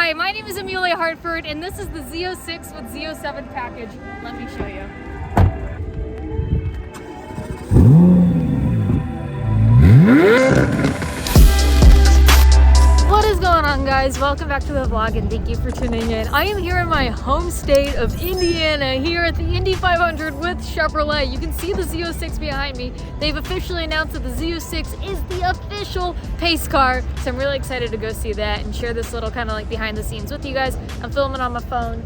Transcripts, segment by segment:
Hi, my name is Amelia Hartford, and this is the Z06 with Z07 package. Let me show you. What is going on, guys? Welcome back to the vlog and thank you for tuning in. I am here in my home state of Indiana, here at the Indy 500 with Chevrolet. You can see the Z06 behind me. They've officially announced that the Z06 is the official pace car, so I'm really excited to go see that and share this little kind of like behind the scenes with you guys. I'm filming on my phone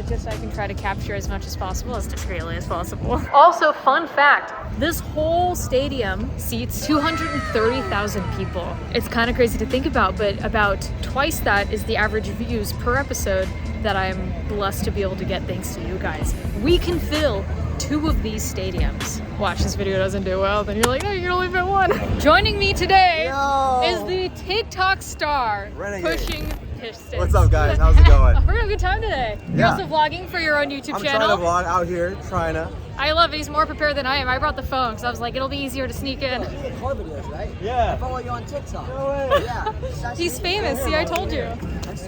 just so I can try to capture as much as possible, as discreetly as possible. Also, fun fact, this whole stadium seats 230,000 people. It's kind of crazy to think about, but about twice that is the average views per episode that I'm blessed to be able to get thanks to you guys. We can fill 2 of these stadiums. Watch, this video doesn't do well, then you're like, oh, you can only fit 1. Joining me today is the TikTok star, Renegade. Pushing Pistons. What's up, guys? How's it going? We're having a good time today. Yeah. You're also vlogging for your own YouTube channel. I'm trying to vlog out here, trying to. I love it. He's more prepared than I am. I brought the phone because I was like, it'll be easier to sneak in. You make car videos, right? Yeah. I follow you on TikTok. No way. Yeah. He's famous. See, I told you. That's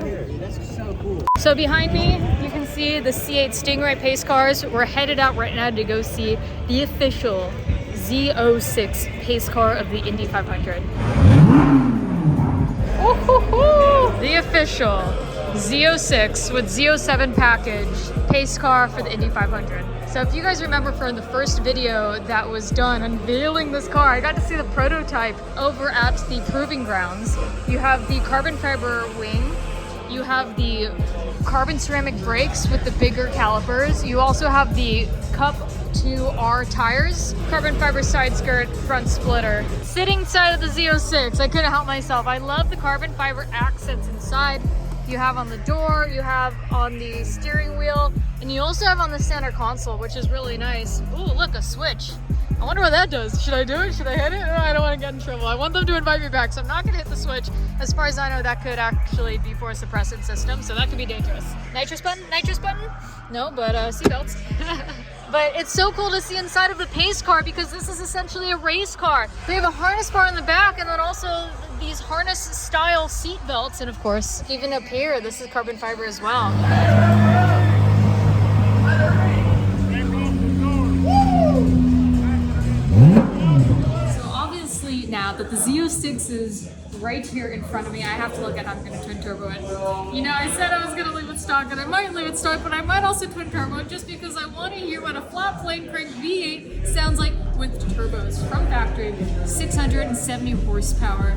so cool. So behind me, you can see the C8 Stingray pace cars. We're headed out right now to go see the official Z06 pace car of the Indy 500. Ooh-hoo-hoo. The official Z06 with Z07 package pace car for the Indy 500. So if you guys remember from the first video that was done unveiling this car, I got to see the prototype over at the proving grounds. You have the carbon fiber wing, you have the carbon ceramic brakes with the bigger calipers, you also have the Cup 2R tires, carbon fiber side skirt, front splitter. Sitting side of the Z06, I couldn't help myself. I love the carbon fiber accents inside. You have on the door, you have on the steering wheel, and you also have on the center console, which is really nice. Ooh, look, a switch. I wonder what that does. Should I do it? Should I hit it? Oh, I don't want to get in trouble. I want them to invite me back, so I'm not going to hit the switch. As far as I know, that could actually be for a suppressant system, so that could be dangerous. Nitrous button? Nitrous button? No, but seatbelts. But it's so cool to see inside of the pace car because this is essentially a race car. They have a harness bar in the back and then also these harness style seat belts. And of course, even up here, this is carbon fiber as well. So obviously now that the Z06 is right here in front of me, I have to look at how I'm going to twin turbo it. You know, I said I was going to leave it stock, and I might leave it stock, but I might also twin turbo it just because I want to hear what a flat plane crank V8 sounds like with turbos from factory, 670 horsepower.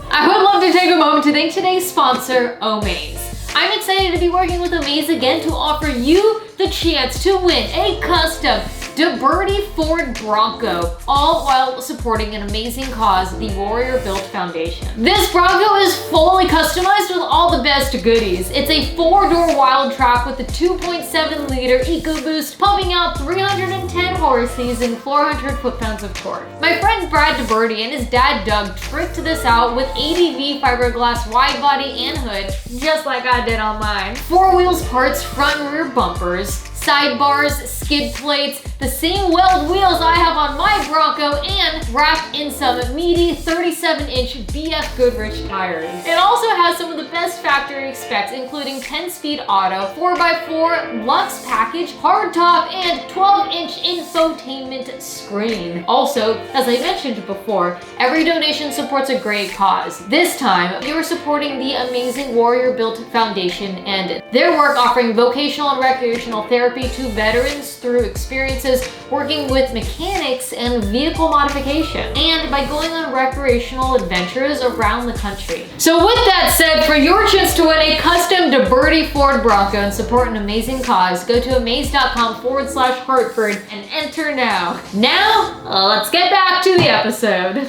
I would love to take a moment to thank today's sponsor, Omaze. I'm excited to be working with Omaze again to offer you the chance to win a custom Birdie Ford Bronco, all while supporting an amazing cause, the Warrior Built Foundation. This Bronco is fully customized with all the best goodies. It's a 4-door wild track with a 2.7 liter EcoBoost, pumping out 310 horses and 400 foot-pounds of torque. My friend Brad Birdie and his dad Doug tricked this out with ADV fiberglass wide body and hood, just like I did on mine. 4 wheels, parts, front and rear bumpers, sidebars, skid plates, the same weld wheels I have on my Bronco, and wrapped in some meaty 37-inch BF Goodrich tires. It also has some of the best factory specs, including 10-speed auto, 4x4 Lux package, hardtop, and 12-inch infotainment screen. Also, as I mentioned before, every donation supports a great cause. This time, you're supporting the amazing Warrior Built Foundation and their work offering vocational and recreational therapy to veterans through experiences working with mechanics and vehicle modification, and by going on recreational adventures around the country. So with that said, for your chance to win a custom Birdie Ford Bronco and support an amazing cause, go to amaze.com/Hartford and enter now. Now, let's get back to the episode.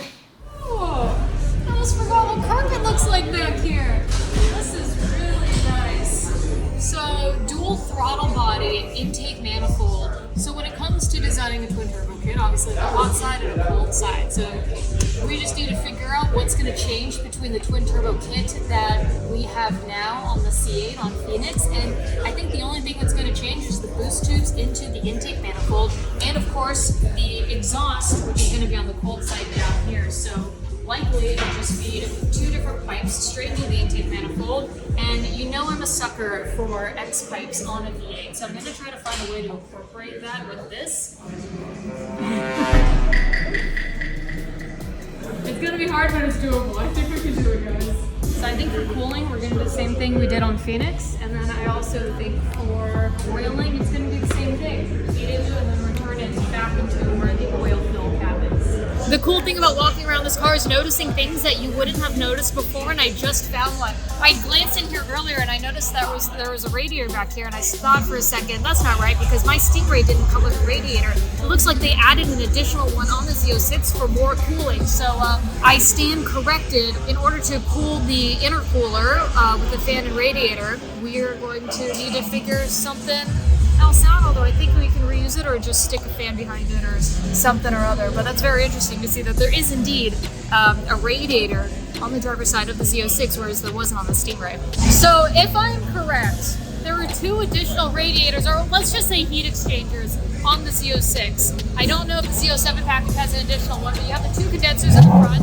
Oh, I almost forgot what carpet looks like back here. This is really nice. So, dual throttle body, intake manifold. So when it comes to designing a twin turbo kit, obviously the hot side and a cold side. So we just need to figure out what's going to change between the twin turbo kit that we have now on the C8 on Phoenix. And I think the only thing that's going to change is the boost tubes into the intake manifold. And of course the exhaust, which is going to be on the cold side down here. So likely it'll just feed 2 different pipes straight into the intake manifold. And And you know I'm a sucker for X pipes on a V8, so I'm going to try to find a way to incorporate that with this. It's going to be hard, but it's doable. I think we can do it, guys. So I think for cooling, we're going to do the same thing we did on Phoenix, and then I also think for oiling, it's going to be the same thing. Feed into it and then return it back into where the oil fill cap is. The cool thing about walking around this car is noticing things that you wouldn't have noticed before, and I just found one. I glanced in here earlier and I noticed there was a radiator back here, and I thought for a second, that's not right, because my Stingray didn't come with a radiator. It looks like they added an additional one on the Z06 for more cooling, so I stand corrected. In order to cool the intercooler with the fan and radiator, we're going to need to figure something else out, although I think we can reuse it or just stick a fan behind it or something or other. But that's very interesting to see that there is indeed a radiator on the driver's side of the Z06, whereas there wasn't on the Stingray. So if I'm correct, there were 2 additional radiators, or let's just say heat exchangers, on the Z06. I don't know if the Z07 package has an additional one, but you have the 2 condensers in the front,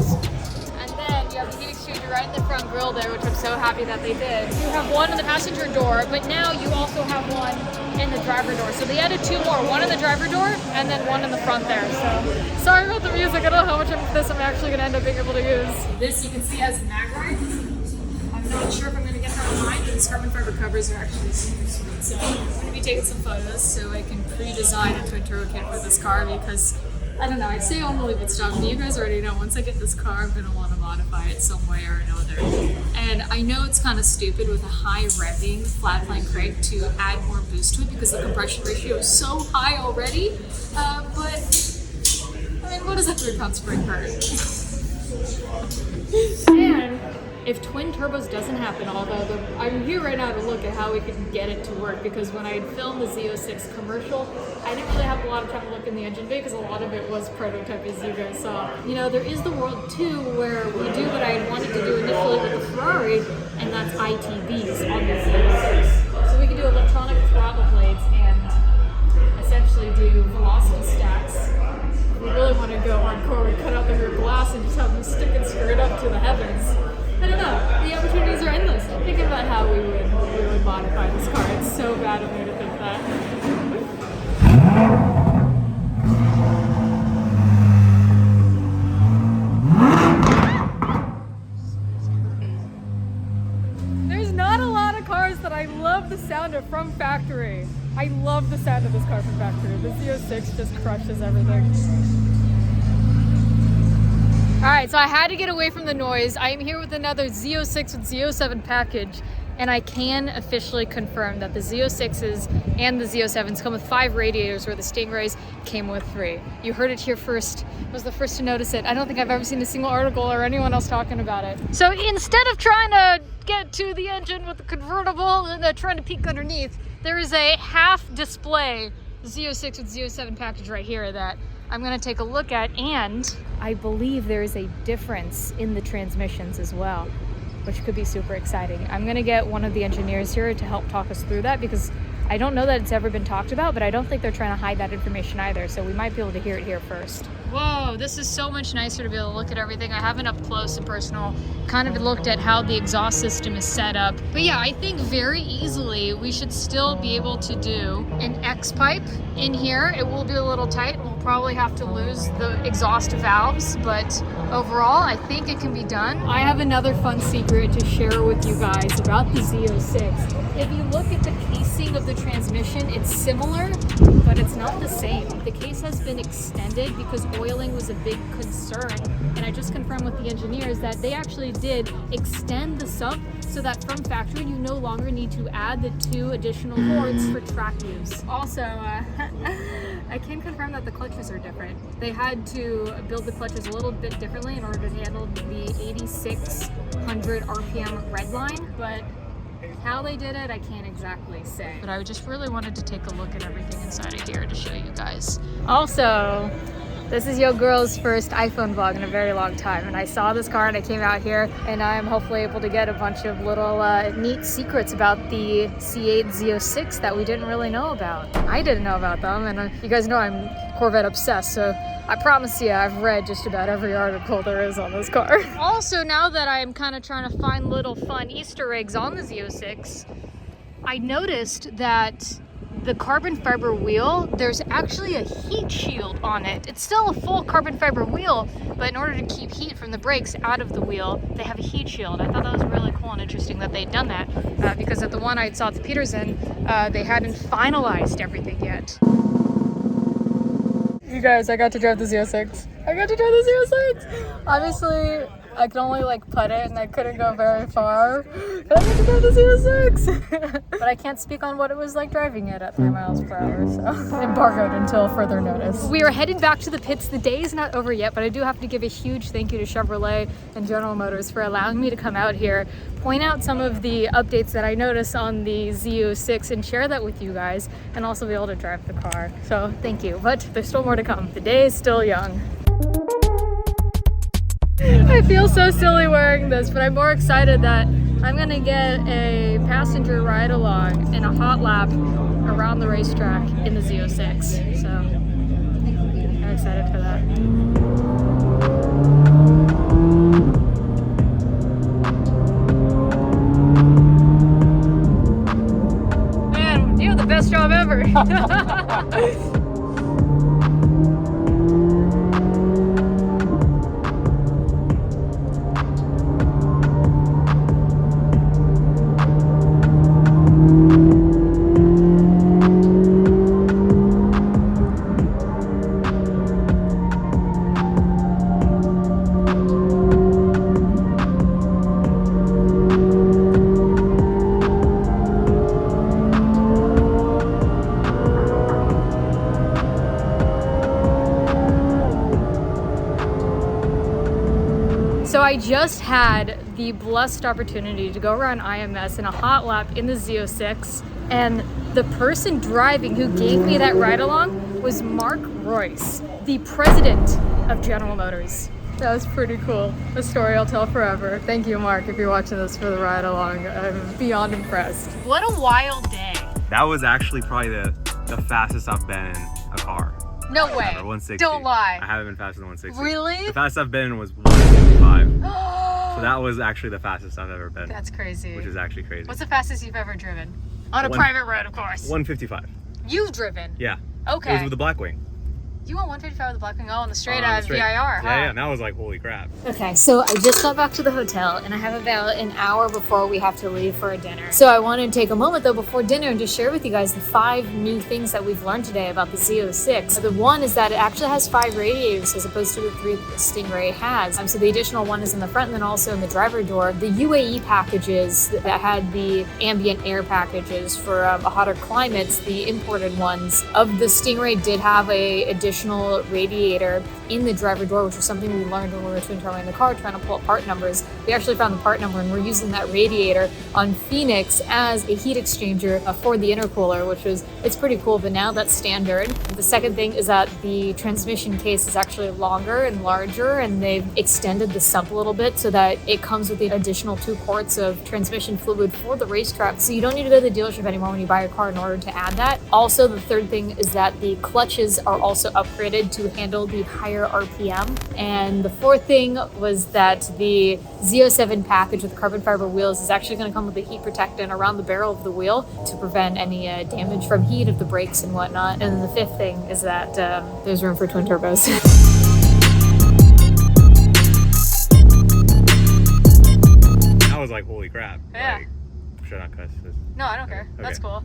and then you have the heat exchanger right in the front grille there, which I'm so happy that they did. You have one in the passenger door, but now you also have one in the driver door. So they added 2 more, one in the driver door and then one in the front there. So sorry about the music. I don't know how much of this I'm actually going to end up being able to use. This you can see has mag ride. I'm not sure if I'm going to get that on mine, but these carbon fiber covers are actually super sweet. So I'm going to be taking some photos so I can pre-design a twin turbo kit for this car, because I don't know, I'd say I'm gonna leave it stock, but you guys already know once I get this car, I'm gonna want to modify it some way or another. And I know it's kind of stupid with a high revving flatline crank to add more boost to it because the compression ratio is so high already. But I mean, what does a 3-pound spring hurt? And if twin turbos doesn't happen, although I'm here right now to look at how we can get it to work, because when I had filmed the Z06 commercial, I didn't really have a lot of time to look in the engine bay because a lot of it was prototype, as you guys saw. You know, there is the world too where we do what I had wanted to do initially with the Ferrari, and that's ITBs on the Z06. So we can do electronic throttle blades and essentially do velocity stacks. If we really want to go hardcore, we cut out the rear glass and just have them stick and skirt up to the heavens. I don't know, the opportunities are endless. Thinking about how we would modify this car. It's so bad of me to think that. There's not a lot of cars that I love the sound of from factory. I love the sound of this car from factory. The Z06 just crushes everything. Alright, so I had to get away from the noise. I am here with another Z06 with Z07 package, and I can officially confirm that the Z06s and the Z07s come with 5 radiators, where the Stingrays came with 3. You heard it here first. I was the first to notice it. I don't think I've ever seen a single article or anyone else talking about it. So instead of trying to get to the engine with the convertible and trying to peek underneath, there is a half display Z06 with Z07 package right here that I'm going to take a look at, and I believe there is a difference in the transmissions as well, which could be super exciting. I'm going to get one of the engineers here to help talk us through that, because I don't know that it's ever been talked about, but I don't think they're trying to hide that information either, so we might be able to hear it here first. Whoa, this is so much nicer to be able to look at everything. I haven't up close and personal kind of looked at how the exhaust system is set up. But yeah, I think very easily we should still be able to do an X pipe in here. It will be a little tight. We'll probably have to lose the exhaust valves, but overall, I think it can be done. I have another fun secret to share with you guys about the Z06. If you look at the casing of the transmission, it's similar, but it's not the same. The case has been extended because oiling was a big concern, and I just confirmed with the engineers that they actually did extend the sump so that from factory you no longer need to add the 2 additional cords for track use. Also, I can confirm that the clutches are different. They had to build the clutches a little bit differently in order to handle the 8600 RPM Redline, but how they did it, I can't exactly say. But I just really wanted to take a look at everything inside of here to show you guys. Also, This is your girl's first iPhone vlog in a very long time, and I saw this car and I came out here, and I'm hopefully able to get a bunch of little neat secrets about the C8 Z06 that we didn't really know about. I didn't know about them, and you guys know I'm Corvette obsessed, so I promise you I've read just about every article there is on this car. Also, now that I'm kind of trying to find little fun Easter eggs on the Z06, I noticed that the carbon fiber wheel, there's actually a heat shield on it. It's still a full carbon fiber wheel, but in order to keep heat from the brakes out of the wheel, they have a heat shield. I thought that was really cool and interesting that they'd done that, because at the one I saw at the Peterson, they hadn't finalized everything yet. You guys, I got to drive the Z06. I got to drive the Z06! Obviously, I could only like putt it and I couldn't go very far. But I got to drive the Z06! But I can't speak on what it was like driving it at 3 miles per hour, so embargoed until further notice. We are heading back to the pits. The day is not over yet, but I do have to give a huge thank you to Chevrolet and General Motors for allowing me to come out here, point out some of the updates that I noticed on the Z06 and share that with you guys, and also be able to drive the car. So thank you, but there's still more to come. The day is still young. I feel so silly wearing this, but I'm more excited that I'm gonna get a passenger ride along in a hot lap around the racetrack in the Z06. So I'm excited for that. Man, you have the best job ever. So I just had the blessed opportunity to go around IMS in a hot lap in the Z06, and the person driving who gave me that ride along was Mark Royce, the president of General Motors. That was pretty cool. A story I'll tell forever. Thank you, Mark, if you're watching this for the ride along. I'm beyond impressed. What a wild day. That was actually probably the fastest I've been in a car. No way. Ever, 160. Don't lie. I haven't been faster than 160. Really? The fastest I've been in was 155. So that was actually the fastest I've ever been. That's crazy. Which is actually crazy. What's the fastest you've ever driven? On a private road, of course. 155. You've driven? Yeah. Okay. It was with the Blackwing. You went 155 with the Blackwing, on the straight VIR, Yeah, huh? yeah, and that was like, holy crap. Okay, so I just got back to the hotel, and I have about an hour before we have to leave for a dinner. So I wanted to take a moment, though, before dinner and just share with you guys the 5 new things that we've learned today about the Z06. The one is that it actually has 5 radiators as opposed to the 3 that the Stingray has. So the additional one is in the front and then also in the driver door. The UAE packages that had the ambient air packages for hotter climates, the imported ones of the Stingray did have a additional radiator in the driver door, which was something we learned when we were twin turboing the car trying to pull up part numbers. We actually found the part number, and we're using that radiator on Phoenix as a heat exchanger for the intercooler, which was, it's pretty cool, but now that's standard. The second thing is that the transmission case is actually longer and larger, and they've extended the sump a little bit so that it comes with the additional 2 quarts of transmission fluid for the racetrack, so you don't need to go to the dealership anymore when you buy a car in order to add that. Also, the third thing is that the clutches are also upgraded to handle the higher RPM. And the fourth thing was that the Z07 package with carbon fiber wheels is actually going to come with a heat protectant around the barrel of the wheel to prevent any damage from heat of the brakes and whatnot. And then the fifth thing is that there's room for twin turbos. I was like, holy crap. Yeah. Like, should I cuss this? No, I don't care. Okay. That's cool.